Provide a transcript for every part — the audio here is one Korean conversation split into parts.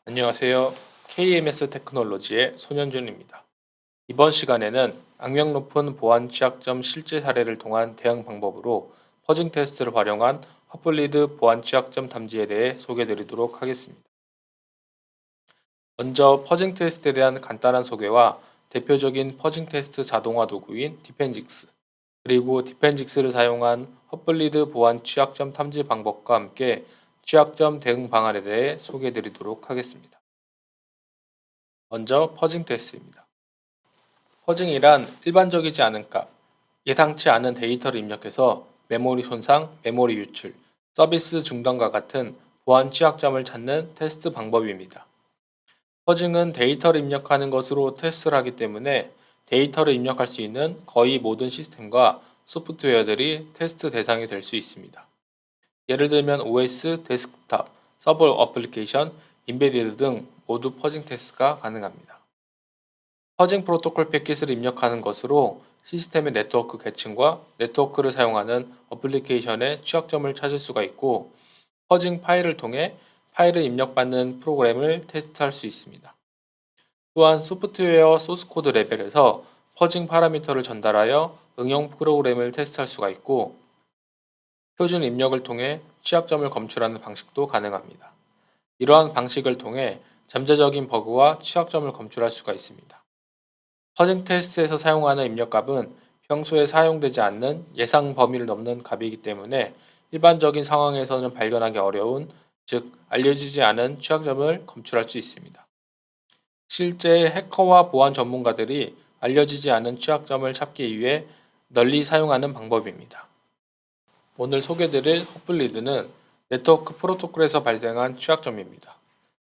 안녕하세요. KMS 테크놀로지의 손현준입니다. 이번 시간에는 악명 높은 보안 취약점 실제 사례를 통한 대응 방법으로 퍼징 테스트를 활용한 핫블리드 보안 취약점 탐지에 대해 소개드리도록 하겠습니다. 먼저 퍼징 테스트에 대한 간단한 소개와 대표적인 퍼징 테스트 자동화 도구인 디펜직스, 그리고 디펜직스를 사용한 핫블리드 보안 취약점 탐지 방법과 함께 취약점 대응 방안에 대해 소개드리도록 하겠습니다. 먼저 퍼징 테스트입니다. 퍼징이란 일반적이지 않은 값, 예상치 않은 데이터를 입력해서 메모리 손상, 메모리 유출, 서비스 중단과 같은 보안 취약점을 찾는 테스트 방법입니다. 퍼징은 데이터를 입력하는 것으로 테스트를 하기 때문에 데이터를 입력할 수 있는 거의 모든 시스템과 소프트웨어들이 테스트 대상이 될 수 있습니다. 예를 들면 OS, 데스크탑, 서버 어플리케이션, 인베디드 등 모두 퍼징 테스트가 가능합니다. 퍼징 프로토콜 패킷을 입력하는 것으로 시스템의 네트워크 계층과 네트워크를 사용하는 어플리케이션의 취약점을 찾을 수가 있고, 퍼징 파일을 통해 파일을 입력받는 프로그램을 테스트할 수 있습니다. 또한 소프트웨어 소스코드 레벨에서 퍼징 파라미터를 전달하여 응용 프로그램을 테스트할 수가 있고, 표준 입력을 통해 취약점을 검출하는 방식도 가능합니다. 이러한 방식을 통해 잠재적인 버그와 취약점을 검출할 수가 있습니다. 퍼징 테스트에서 사용하는 입력값은 평소에 사용되지 않는 예상 범위를 넘는 값이기 때문에 일반적인 상황에서는 발견하기 어려운, 즉 알려지지 않은 취약점을 검출할 수 있습니다. 실제 해커와 보안 전문가들이 알려지지 않은 취약점을 찾기 위해 널리 사용하는 방법입니다. 오늘 소개드릴 헛블리드는 네트워크 프로토콜에서 발생한 취약점입니다.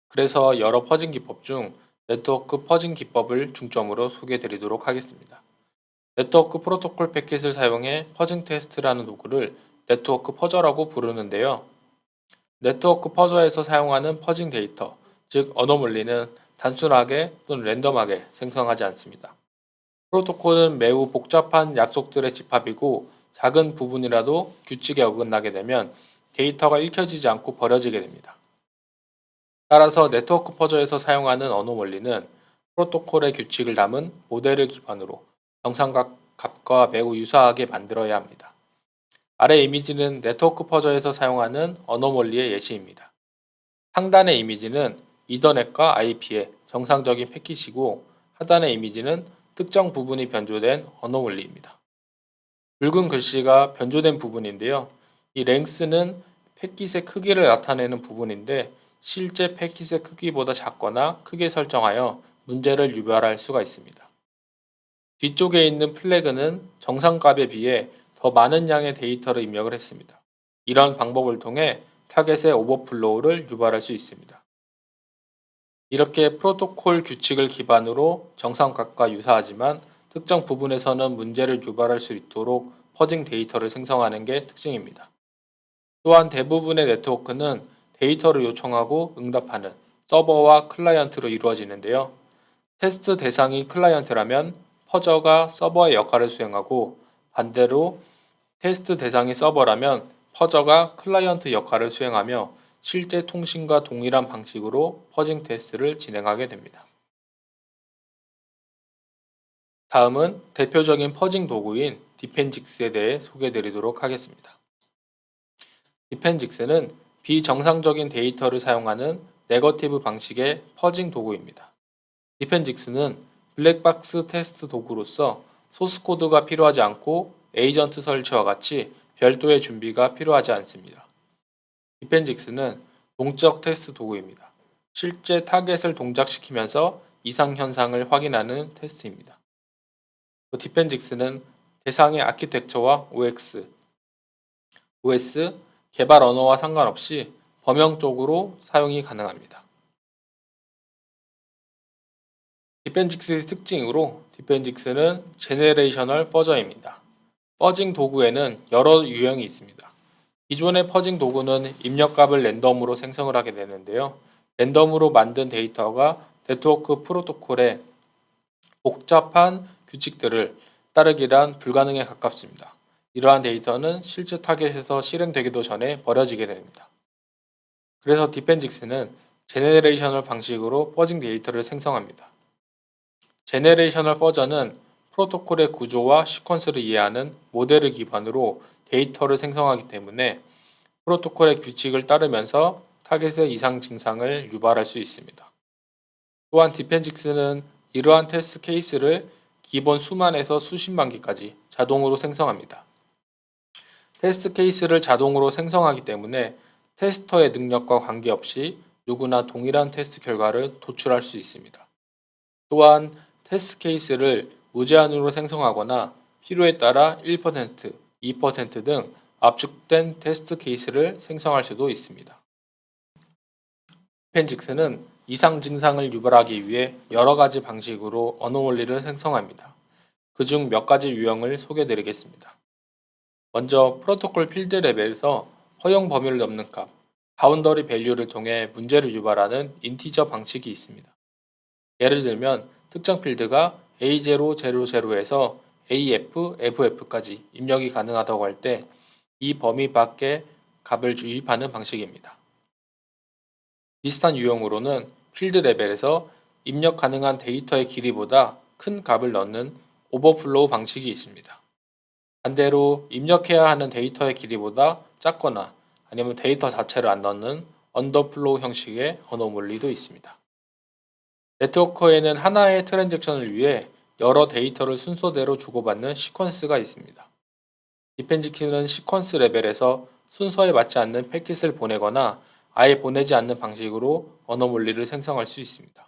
그래서 여러 퍼징 기법 중 네트워크 퍼징 기법을 중점으로 소개드리도록 하겠습니다. 네트워크 프로토콜 패킷을 사용해 퍼징 테스트라는 도구를 네트워크 퍼저라고 부르는데요. 네트워크 퍼저에서 사용하는 퍼징 데이터, 즉 어노멀리는 단순하게 또는 랜덤하게 생성하지 않습니다. 프로토콜은 매우 복잡한 약속들의 집합이고, 작은 부분이라도 규칙에 어긋나게 되면 데이터가 읽혀지지 않고 버려지게 됩니다. 따라서 네트워크 퍼저에서 사용하는 언어 원리는 프로토콜의 규칙을 담은 모델을 기반으로 정상각 값과 매우 유사하게 만들어야 합니다. 아래 이미지는 네트워크 퍼저에서 사용하는 언어 원리의 예시입니다. 상단의 이미지는 이더넷과 IP의 정상적인 패킷이고, 하단의 이미지는 특정 부분이 변조된 언어 원리입니다. 붉은 글씨가 변조된 부분인데요. 이 랭스는 패킷의 크기를 나타내는 부분인데, 실제 패킷의 크기보다 작거나 크게 설정하여 문제를 유발할 수가 있습니다. 뒤쪽에 있는 플래그는 정상값에 비해 더 많은 양의 데이터를 입력을 했습니다. 이런 방법을 통해 타겟의 오버플로우를 유발할 수 있습니다. 이렇게 프로토콜 규칙을 기반으로 정상값과 유사하지만 특정 부분에서는 문제를 유발할 수 있도록 퍼징 데이터를 생성하는 게 특징입니다. 또한 대부분의 네트워크는 데이터를 요청하고 응답하는 서버와 클라이언트로 이루어지는데요. 테스트 대상이 클라이언트라면 퍼저가 서버의 역할을 수행하고, 반대로 테스트 대상이 서버라면 퍼저가 클라이언트 역할을 수행하며 실제 통신과 동일한 방식으로 퍼징 테스트를 진행하게 됩니다. 다음은 대표적인 퍼징 도구인 디펜직스에 대해 소개드리도록 하겠습니다. 디펜직스는 비정상적인 데이터를 사용하는 네거티브 방식의 퍼징 도구입니다. 디펜직스는 블랙박스 테스트 도구로서 소스코드가 필요하지 않고 에이전트 설치와 같이 별도의 준비가 필요하지 않습니다. 디펜직스는 동적 테스트 도구입니다. 실제 타겟을 동작시키면서 이상 현상을 확인하는 테스트입니다. 또 디펜직스는 대상의 아키텍처와 OS, 개발 언어와 상관없이 범용적으로 사용이 가능합니다. 디펜직스의 특징으로 디펜직스는 제네레이셔널 퍼저입니다. 퍼징 도구에는 여러 유형이 있습니다. 기존의 퍼징 도구는 입력값을 랜덤으로 생성을 하게 되는데요. 랜덤으로 만든 데이터가 네트워크 프로토콜의 복잡한 규칙들을 따르기란 불가능에 가깝습니다. 이러한 데이터는 실제 타겟에서 실행되기도 전에 버려지게 됩니다. 그래서 디펜직스는 제네레이셔널 방식으로 퍼징 데이터를 생성합니다. 제네레이셔널 퍼전은 프로토콜의 구조와 시퀀스를 이해하는 모델을 기반으로 데이터를 생성하기 때문에 프로토콜의 규칙을 따르면서 타겟의 이상 증상을 유발할 수 있습니다. 또한 디펜직스는 이러한 테스트 케이스를 기본 수만에서 수십만 개까지 자동으로 생성합니다. 테스트 케이스를 자동으로 생성하기 때문에 테스터의 능력과 관계없이 누구나 동일한 테스트 결과를 도출할 수 있습니다. 또한 테스트 케이스를 무제한으로 생성하거나 필요에 따라 1%, 2%등 압축된 테스트 케이스를 생성할 수도 있습니다. 디펜직스는 이상 증상을 유발하기 위해 여러 가지 방식으로 언어 원리를 생성합니다. 그중 몇 가지 유형을 소개해드리겠습니다. 먼저 프로토콜 필드 레벨에서 허용 범위를 넘는 값, 바운더리 밸류를 통해 문제를 유발하는 인티저 방식이 있습니다. 예를 들면 특정 필드가 A000에서 AFF까지 입력이 가능하다고 할 때 이 범위 밖의 값을 유입하는 방식입니다. 비슷한 유형으로는 필드 레벨에서 입력 가능한 데이터의 길이보다 큰 값을 넣는 오버플로우 방식이 있습니다. 반대로 입력해야 하는 데이터의 길이보다 작거나 아니면 데이터 자체를 안 넣는 언더플로우 형식의 언어 원리도 있습니다. 네트워크에는 하나의 트랜잭션을 위해 여러 데이터를 순서대로 주고받는 시퀀스가 있습니다. 디펜직스는 시퀀스 레벨에서 순서에 맞지 않는 패킷을 보내거나 아예 보내지 않는 방식으로 언어 원리를 생성할 수 있습니다.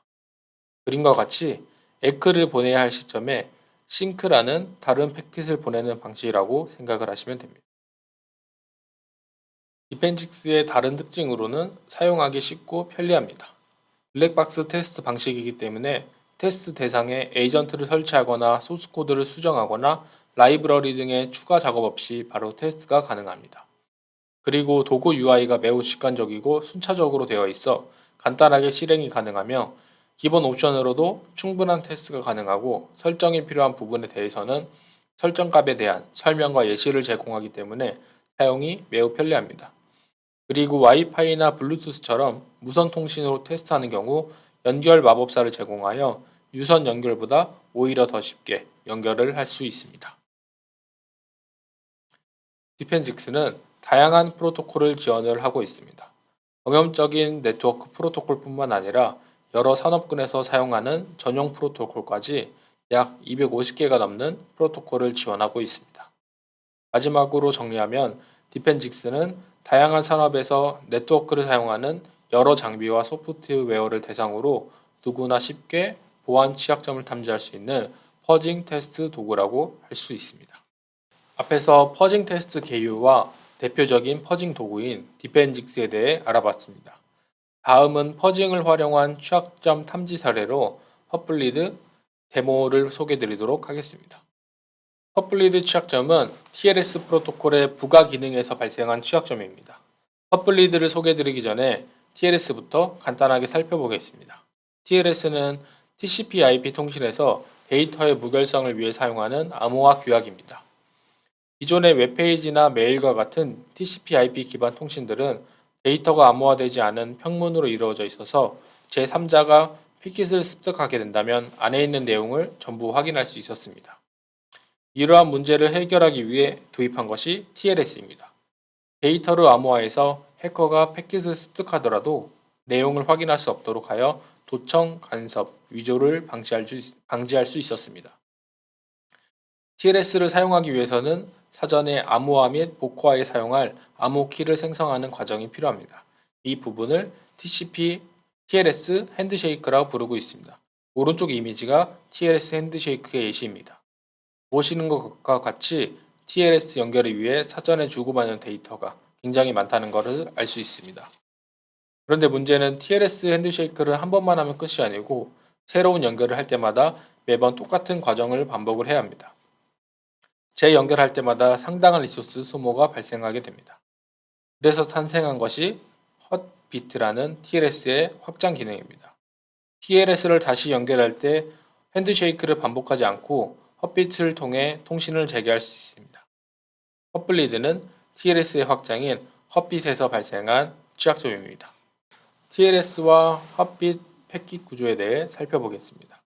그림과 같이 에크를 보내야 할 시점에 싱크라는 다른 패킷을 보내는 방식이라고 생각을 하시면 됩니다. 디펜직스의 다른 특징으로는 사용하기 쉽고 편리합니다. 블랙박스 테스트 방식이기 때문에 테스트 대상에 에이전트를 설치하거나 소스코드를 수정하거나 라이브러리 등의 추가 작업 없이 바로 테스트가 가능합니다. 그리고 도구 UI가 매우 직관적이고 순차적으로 되어 있어 간단하게 실행이 가능하며 기본 옵션으로도 충분한 테스트가 가능하고 설정이 필요한 부분에 대해서는 설정값에 대한 설명과 예시를 제공하기 때문에 사용이 매우 편리합니다. 그리고 와이파이나 블루투스처럼 무선 통신으로 테스트하는 경우 연결 마법사를 제공하여 유선 연결보다 오히려 더 쉽게 연결을 할 수 있습니다. 디펜직스는 다양한 프로토콜을 지원을 하고 있습니다. 경험적인 네트워크 프로토콜뿐만 아니라 여러 산업군에서 사용하는 전용 프로토콜까지 약 250개가 넘는 프로토콜을 지원하고 있습니다. 마지막으로 정리하면 디펜직스는 다양한 산업에서 네트워크를 사용하는 여러 장비와 소프트웨어를 대상으로 누구나 쉽게 보안 취약점을 탐지할 수 있는 퍼징 테스트 도구라고 할 수 있습니다. 앞에서 퍼징 테스트 개요와 대표적인 퍼징 도구인 디펜직스에 대해 알아봤습니다. 다음은 퍼징을 활용한 취약점 탐지 사례로 헛블리드 데모를 소개드리도록 하겠습니다. 헛블리드 취약점은 TLS 프로토콜의 부가 기능에서 발생한 취약점입니다. 헛블리드를 소개드리기 전에 TLS부터 간단하게 살펴보겠습니다. TLS는 TCP/IP 통신에서 데이터의 무결성을 위해 사용하는 암호화 규약입니다. 기존의 웹페이지나 메일과 같은 TCP/IP 기반 통신들은 데이터가 암호화되지 않은 평문으로 이루어져 있어서 제3자가 패킷을 습득하게 된다면 안에 있는 내용을 전부 확인할 수 있었습니다. 이러한 문제를 해결하기 위해 도입한 것이 TLS입니다. 데이터를 암호화해서 해커가 패킷을 습득하더라도 내용을 확인할 수 없도록 하여 도청, 간섭, 위조를 방지할 수 있었습니다. TLS를 사용하기 위해서는 사전에 암호화 및 복호화에 사용할 암호키를 생성하는 과정이 필요합니다. 이 부분을 TCP TLS 핸드쉐이크라고 부르고 있습니다. 오른쪽 이미지가 TLS 핸드쉐이크의 예시입니다. 보시는 것과 같이 TLS 연결을 위해 사전에 주고받는 데이터가 굉장히 많다는 것을 알 수 있습니다. 그런데 문제는 TLS 핸드쉐이크를 한 번만 하면 끝이 아니고 새로운 연결을 할 때마다 매번 똑같은 과정을 반복을 해야 합니다. 재연결할 때마다 상당한 리소스 소모가 발생하게 됩니다. 그래서 탄생한 것이 헛비트라는 TLS의 확장 기능입니다. TLS를 다시 연결할 때 핸드쉐이크를 반복하지 않고 헛비트를 통해 통신을 재개할 수 있습니다. 헛블리드는 TLS의 확장인 헛빗에서 발생한 취약점입니다. TLS와 헛빗 패킷 구조에 대해 살펴보겠습니다.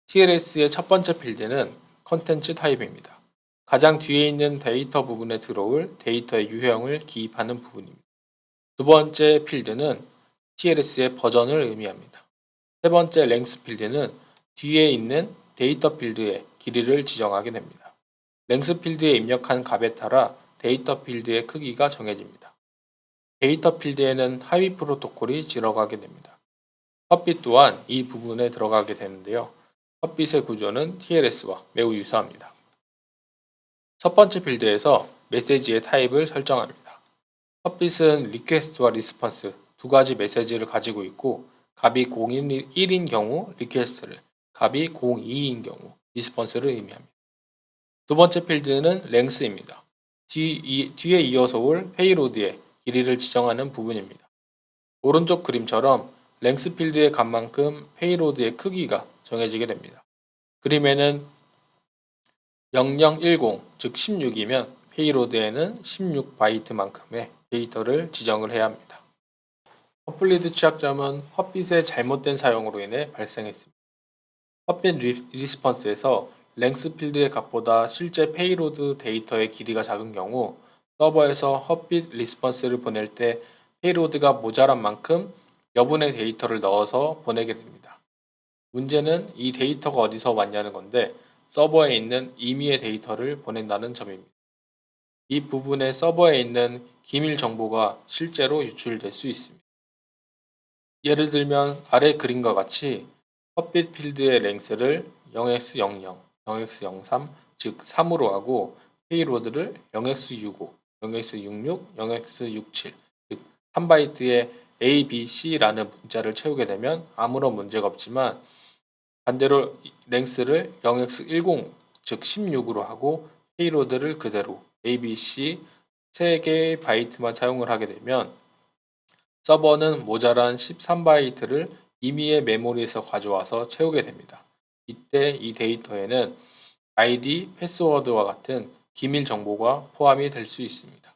TLS의 첫 번째 필드는 컨텐츠 타입입니다. 가장 뒤에 있는 데이터 부분에 들어올 데이터의 유형을 기입하는 부분입니다. 두 번째 필드는 TLS의 버전을 의미합니다. 세 번째 랭스 필드는 뒤에 있는 데이터 필드의 길이를 지정하게 됩니다. 랭스 필드에 입력한 값에 따라 데이터 필드의 크기가 정해집니다. 데이터 필드에는 하위 프로토콜이 들어가게 됩니다. 헛빗 또한 이 부분에 들어가게 되는데요. 헛빗의 구조는 TLS와 매우 유사합니다. 첫 번째 필드에서 메시지의 타입을 설정합니다. 헛빗은 리퀘스트와 리스폰스 두 가지 메시지를 가지고 있고 값이 01인 경우 리퀘스트를, 값이 02인 경우 리스폰스를 의미합니다. 두 번째 필드는 랭스입니다. 뒤에 이어서 올 페이로드의 길이를 지정하는 부분입니다. 오른쪽 그림처럼 랭스 필드의 값만큼 페이로드의 크기가 정해지게 됩니다. 그림에는 0010, 즉 16이면 페이로드에는 16바이트만큼의 데이터를 지정을 해야 합니다. 헛블리드 취약점은 헛빗의 잘못된 사용으로 인해 발생했습니다. 헛빗 리스폰스에서 랭스 필드의 값보다 실제 페이로드 데이터의 길이가 작은 경우 서버에서 헛빗 리스폰스를 보낼 때 페이로드가 모자란 만큼 여분의 데이터를 넣어서 보내게 됩니다. 문제는 이 데이터가 어디서 왔냐는 건데 서버에 있는 임의의 데이터를 보낸다는 점입니다. 이 부분에 서버에 있는 기밀 정보가 실제로 유출될 수 있습니다. 예를 들면 아래 그림과 같이 헛빗 필드의 랭스를 0x00, 0x03, 즉 3으로 하고 페이로드를 0x65, 0x66, 0x67, 즉 3바이트의 A, B, C라는 문자를 채우게 되면 아무런 문제가 없지만 반대로 랭스를 0x10, 즉 16으로 하고 페이로드를 그대로 A, B, C 3개의 바이트만 사용을 하게 되면 서버는 모자란 13바이트를 임의의 메모리에서 가져와서 채우게 됩니다. 이때 이 데이터에는 ID, 패스워드와 같은 기밀 정보가 포함이 될 수 있습니다.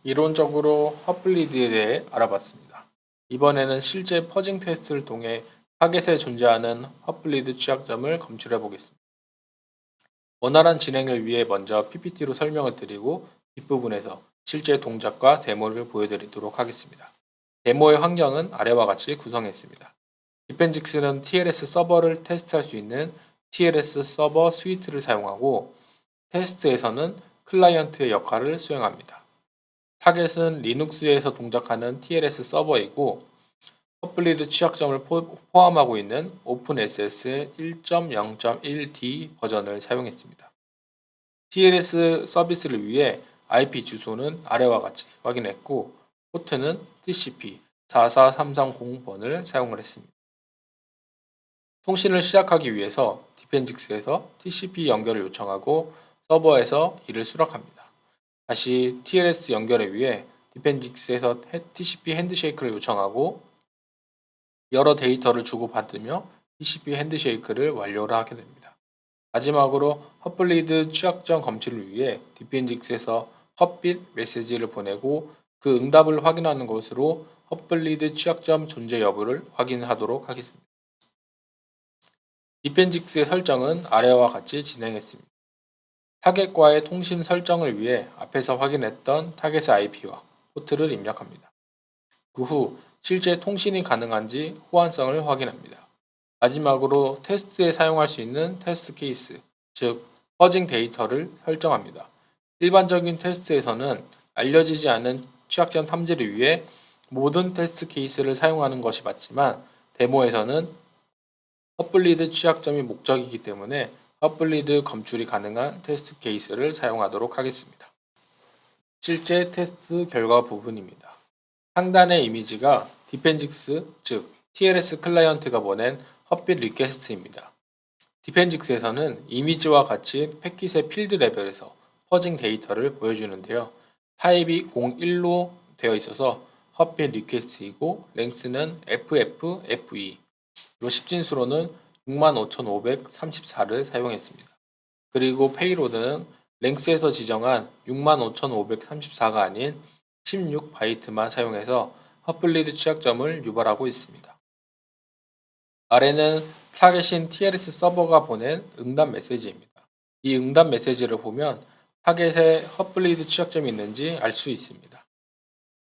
이론적으로 헛블리드에 대해 알아봤습니다. 이번에는 실제 퍼징 테스트를 통해 타겟에 존재하는 헛블리드 취약점을 검출해 보겠습니다. 원활한 진행을 위해 먼저 PPT로 설명을 드리고 뒷부분에서 실제 동작과 데모를 보여드리도록 하겠습니다. 데모의 환경은 아래와 같이 구성했습니다. 디펜직스는 TLS 서버를 테스트할 수 있는 TLS 서버 스위트를 사용하고 테스트에서는 클라이언트의 역할을 수행합니다. 타겟은 리눅스에서 동작하는 TLS 서버이고 헛블리드 취약점을 포함하고 있는 오픈SS의 1.0.1D 버전을 사용했습니다. TLS 서비스를 위해 IP 주소는 아래와 같이 확인했고 포트는 TCP 44330번을 사용을 했습니다. 통신을 시작하기 위해서 디펜직스에서 TCP 연결을 요청하고 서버에서 이를 수락합니다. 다시 TLS 연결을 위해 디펜직스에서 TCP 핸드쉐이크를 요청하고 여러 데이터를 주고받으며 TCP 핸드쉐이크를 완료를 하게 됩니다. 마지막으로 헛블리드 취약점 검출을 위해 디펜직스에서 헛빗 메시지를 보내고 그 응답을 확인하는 것으로 헛블리드 취약점 존재 여부를 확인하도록 하겠습니다. 디펜직스의 설정은 아래와 같이 진행했습니다. 타겟과의 통신 설정을 위해 앞에서 확인했던 타겟의 IP와 포트를 입력합니다. 그 후 실제 통신이 가능한지 호환성을 확인합니다. 마지막으로 테스트에 사용할 수 있는 테스트 케이스, 즉 퍼징 데이터를 설정합니다. 일반적인 테스트에서는 알려지지 않은 취약점 탐지를 위해 모든 테스트 케이스를 사용하는 것이 맞지만 데모에서는 헛블리드 취약점이 목적이기 때문에 헛블리드 검출이 가능한 테스트 케이스를 사용하도록 하겠습니다. 실제 테스트 결과 부분입니다. 상단의 이미지가 디펜직스, 즉 TLS 클라이언트가 보낸 헛빗 리퀘스트입니다. 디펜직스에서는 이미지와 같이 패킷의 필드 레벨에서 퍼징 데이터를 보여주는데요. 타입이 01로 되어 있어서 헛빗 리퀘스트이고 랭스는 FFFE, 십진수로는 65,534를 사용했습니다. 그리고 페이로드는 랭스에서 지정한 65,534가 아닌 16바이트만 사용해서 헛블리드 취약점을 유발하고 있습니다. 아래는 타겟인 TLS 서버가 보낸 응답 메시지입니다. 이 응답 메시지를 보면 타겟에 헛블리드 취약점이 있는지 알 수 있습니다.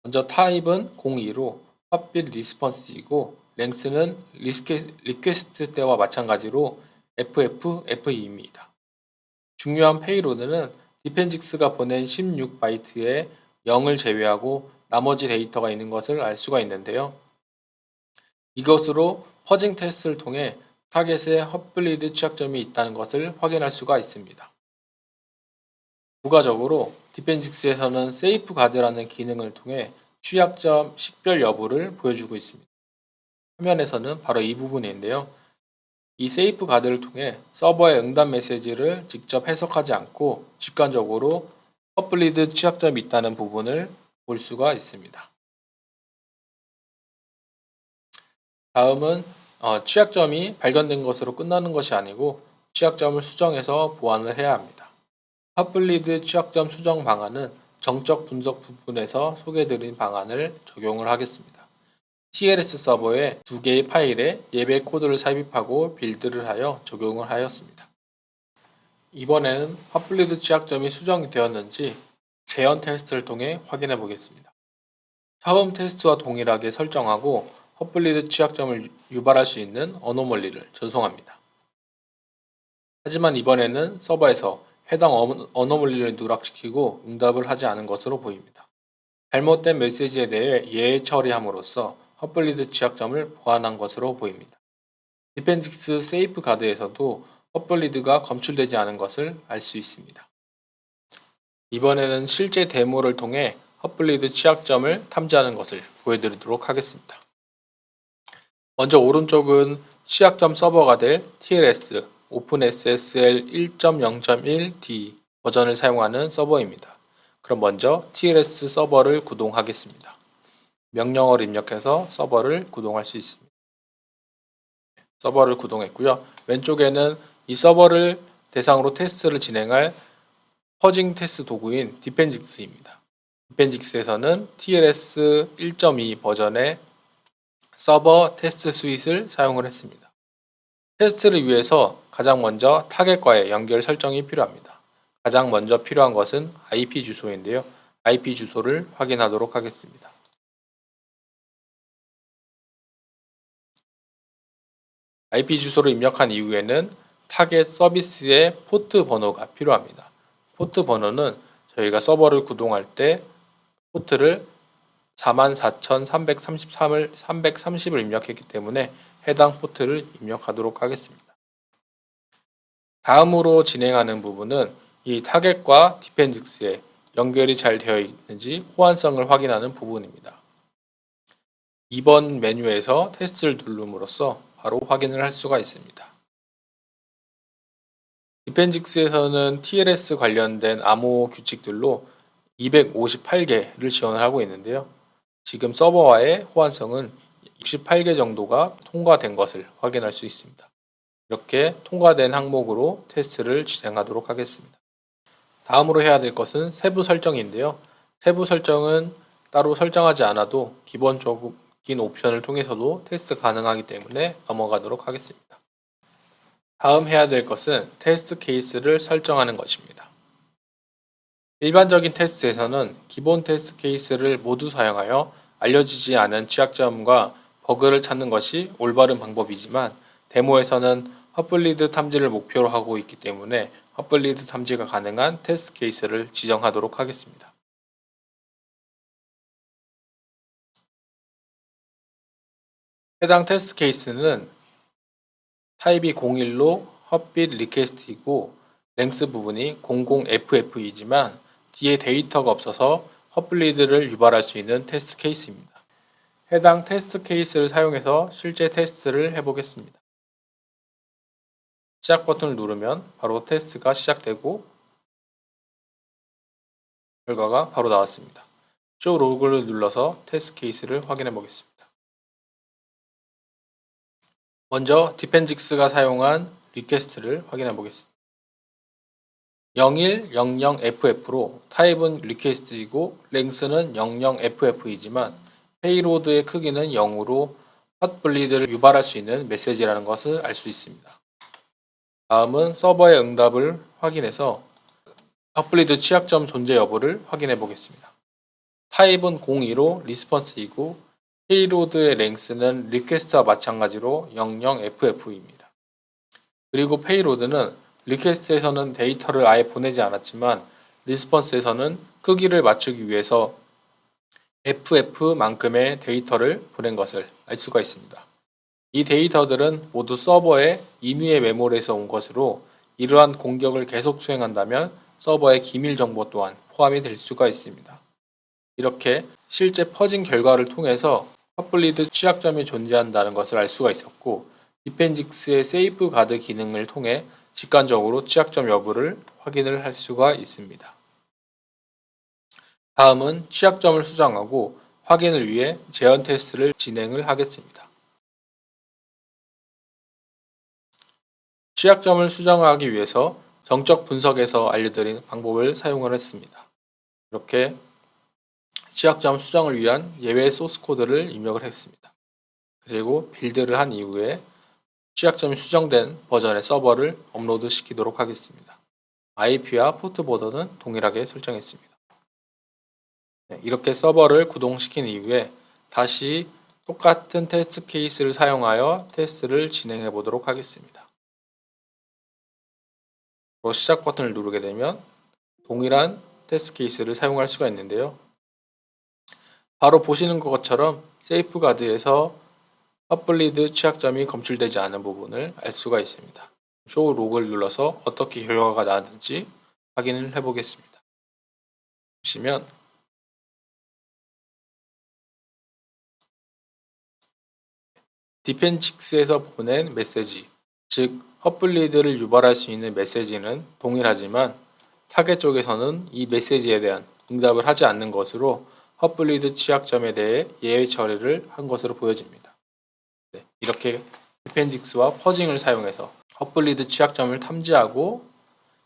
먼저 타입은 02로 헛빌 리스폰스이고 랭스는 리퀘스트 때와 마찬가지로 FFFE입니다. 중요한 페이로드는 디펜직스가 보낸 16바이트에 0을 제외하고 나머지 데이터가 있는 것을 알 수가 있는데요. 이것으로 퍼징 테스트를 통해 타겟에 헛블리드 취약점이 있다는 것을 확인할 수가 있습니다. 부가적으로 디펜직스에서는 세이프 가드라는 기능을 통해 취약점 식별 여부를 보여주고 있습니다. 화면에서는 바로 이 부분인데요. 이 세이프 가드를 통해 서버의 응답 메시지를 직접 해석하지 않고 직관적으로 헛블리드 취약점이 있다는 부분을 볼 수가 있습니다. 다음은 취약점이 발견된 것으로 끝나는 것이 아니고 취약점을 수정해서 보완을 해야 합니다. 헛블리드 취약점 수정 방안은 정적 분석 부분에서 소개해드린 방안을 적용을 하겠습니다. TLS 서버에 2개의 파일에 예배 코드를 삽입하고 빌드를 하여 적용을 하였습니다. 이번에는 헛블리드 취약점이 수정이 되었는지 재현 테스트를 통해 확인해 보겠습니다. 처음 테스트와 동일하게 설정하고 헛블리드 취약점을 유발할 수 있는 어노멀리를 전송합니다. 하지만 이번에는 서버에서 해당 어노멀리를 누락시키고 응답을 하지 않은 것으로 보입니다. 잘못된 메시지에 대해 예외 처리함으로써 헛블리드 취약점을 보완한 것으로 보입니다. 디펜직스 세이프 가드에서도 헛블리드가 검출되지 않은 것을 알 수 있습니다. 이번에는 실제 데모를 통해 헛블리드 취약점을 탐지하는 것을 보여드리도록 하겠습니다. 먼저 오른쪽은 취약점 서버가 될 TLS OpenSSL 1.0.1D 버전을 사용하는 서버입니다. 그럼 먼저 TLS 서버를 구동하겠습니다. 명령어를 입력해서 서버를 구동할 수 있습니다. 서버를 구동했고요. 왼쪽에는 이 서버를 대상으로 테스트를 진행할 퍼징 테스트 도구인 디펜직스입니다. 디펜직스에서는 TLS 1.2 버전의 서버 테스트 스윗을 사용을 했습니다. 테스트를 위해서 가장 먼저 타겟과의 연결 설정이 필요합니다. 가장 먼저 필요한 것은 IP 주소인데요. IP 주소를 확인하도록 하겠습니다. IP 주소를 입력한 이후에는 타겟 서비스의 포트 번호가 필요합니다. 포트 번호는 저희가 서버를 구동할 때 포트를 44,330을 입력했기 때문에 해당 포트를 입력하도록 하겠습니다. 다음으로 진행하는 부분은 이 타겟과 디펜직스에 연결이 잘 되어 있는지 호환성을 확인하는 부분입니다. 2번 메뉴에서 테스트를 누름으로써 바로 확인을 할 수가 있습니다. 디펜직스에서는 TLS 관련된 암호 규칙들로 258개를 지원을 하고 있는데요. 지금 서버와의 호환성은 68개 정도가 통과된 것을 확인할 수 있습니다. 이렇게 통과된 항목으로 테스트를 진행하도록 하겠습니다. 다음으로 해야 될 것은 세부 설정인데요. 세부 설정은 따로 설정하지 않아도 기본적인 옵션을 통해서도 테스트 가능하기 때문에 넘어가도록 하겠습니다. 다음 해야 될 것은 테스트 케이스를 설정하는 것입니다. 일반적인 테스트에서는 기본 테스트 케이스를 모두 사용하여 알려지지 않은 취약점과 버그를 찾는 것이 올바른 방법이지만 데모에서는 헛블리드 탐지를 목표로 하고 있기 때문에 헛블리드 탐지가 가능한 테스트 케이스를 지정하도록 하겠습니다. 해당 테스트 케이스는 타입이 01로 헛빗 리퀘스트이고 랭스 부분이 00FF이지만 뒤에 데이터가 없어서 헛블리드를 유발할 수 있는 테스트 케이스입니다. 해당 테스트 케이스를 사용해서 실제 테스트를 해보겠습니다. 시작 버튼을 누르면 바로 테스트가 시작되고 결과가 바로 나왔습니다. 쇼 로그를 눌러서 테스트 케이스를 확인해 보겠습니다. 먼저 디펜직스가 사용한 리퀘스트를 확인해 보겠습니다. 0100FF로 타입은 리퀘스트이고 랭스는 00FF이지만 페이로드의 크기는 0으로 헛블리드를 유발할 수 있는 메시지라는 것을 알 수 있습니다. 다음은 서버의 응답을 확인해서 헛블리드 취약점 존재 여부를 확인해 보겠습니다. 타입은 02로 리스폰스이고 페이로드의 랭스는 리퀘스트와 마찬가지로 00FF입니다. 그리고 페이로드는 리퀘스트에서는 데이터를 아예 보내지 않았지만 리스폰스에서는 크기를 맞추기 위해서 FF만큼의 데이터를 보낸 것을 알 수가 있습니다. 이 데이터들은 모두 서버의 임의의 메모리에서 온 것으로 이러한 공격을 계속 수행한다면 서버의 기밀 정보 또한 포함이 될 수가 있습니다. 이렇게 실제 퍼진 결과를 통해서 헛블리드 취약점이 존재한다는 것을 알 수가 있었고 디펜직스의 세이프 가드 기능을 통해 직관적으로 취약점 여부를 확인을 할 수가 있습니다. 다음은 취약점을 수정하고 확인을 위해 재현 테스트를 진행을 하겠습니다. 취약점을 수정하기 위해서 정적 분석에서 알려드린 방법을 사용을 했습니다. 이렇게 취약점 수정을 위한 예외 소스 코드를 입력을 했습니다. 그리고 빌드를 한 이후에 취약점이 수정된 버전의 서버를 업로드 시키도록 하겠습니다. IP와 포트 보더는 동일하게 설정했습니다. 이렇게 서버를 구동시킨 이후에 다시 똑같은 테스트 케이스를 사용하여 테스트를 진행해 보도록 하겠습니다. 시작 버튼을 누르게 되면 동일한 테스트 케이스를 사용할 수가 있는데요. 바로 보시는 것처럼 세이프가드에서 헛블리드 취약점이 검출되지 않은 부분을 알 수가 있습니다. 쇼 로그를 눌러서 어떻게 결과가 나왔는지 확인을 해보겠습니다. 보시면 디펜직스에서 보낸 메시지, 즉 헛블리드를 유발할 수 있는 메시지는 동일하지만 타겟 쪽에서는 이 메시지에 대한 응답을 하지 않는 것으로 헛블리드 취약점에 대해 예외 처리를 한 것으로 보여집니다. 이렇게 디펜직스와 퍼징을 사용해서 헛블리드 취약점을 탐지하고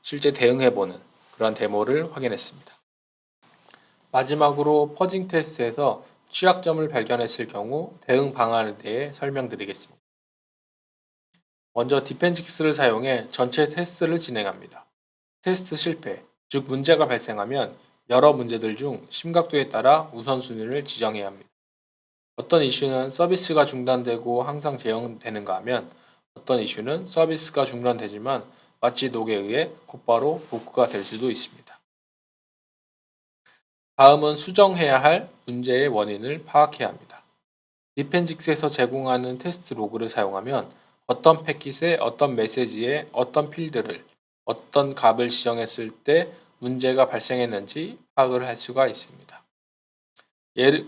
실제 대응해보는 그런 데모를 확인했습니다. 마지막으로 퍼징 테스트에서 취약점을 발견했을 경우 대응 방안에 대해 설명드리겠습니다. 먼저 디펜직스를 사용해 전체 테스트를 진행합니다. 테스트 실패, 즉 문제가 발생하면 여러 문제들 중 심각도에 따라 우선순위를 지정해야 합니다. 어떤 이슈는 서비스가 중단되고 항상 재현되는가 하면 어떤 이슈는 서비스가 중단되지만 마치 녹에 의해 곧바로 복구가 될 수도 있습니다. 다음은 수정해야 할 문제의 원인을 파악해야 합니다. 디펜직스에서 제공하는 테스트 로그를 사용하면 어떤 패킷에 어떤 메시지에 어떤 필드를 어떤 값을 지정했을 때 문제가 발생했는지 파악을 할 수가 있습니다.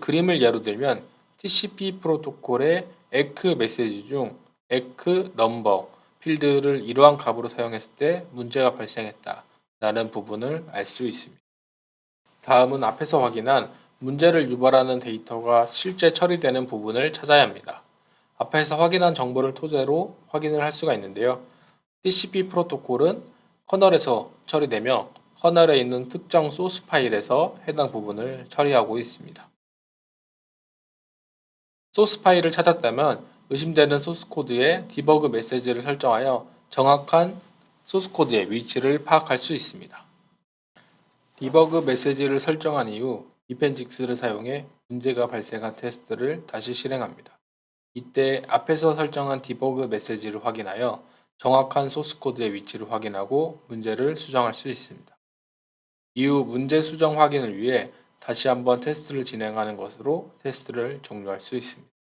그림을 예로 들면 TCP 프로토콜의 에크 메시지 중 에크 넘버 필드를 이러한 값으로 사용했을 때 문제가 발생했다 라는 부분을 알 수 있습니다. 다음은 앞에서 확인한 문제를 유발하는 데이터가 실제 처리되는 부분을 찾아야 합니다. 앞에서 확인한 정보를 토대로 확인을 할 수가 있는데요. TCP 프로토콜은 커널에서 처리되며 커널에 있는 특정 소스 파일에서 해당 부분을 처리하고 있습니다. 소스 파일을 찾았다면 의심되는 소스 코드에 디버그 메시지를 설정하여 정확한 소스 코드의 위치를 파악할 수 있습니다. 디버그 메시지를 설정한 이후 디펜직스를 사용해 문제가 발생한 테스트를 다시 실행합니다. 이때 앞에서 설정한 디버그 메시지를 확인하여 정확한 소스 코드의 위치를 확인하고 문제를 수정할 수 있습니다. 이후 문제 수정 확인을 위해 다시 한번 테스트를 진행하는 것으로 테스트를 종료할 수 있습니다.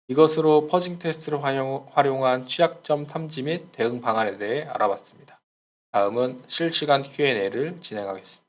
이것으로 퍼징 테스트를 활용한 취약점 탐지 및 대응 방안에 대해 알아봤습니다. 다음은 실시간 Q&A를 진행하겠습니다.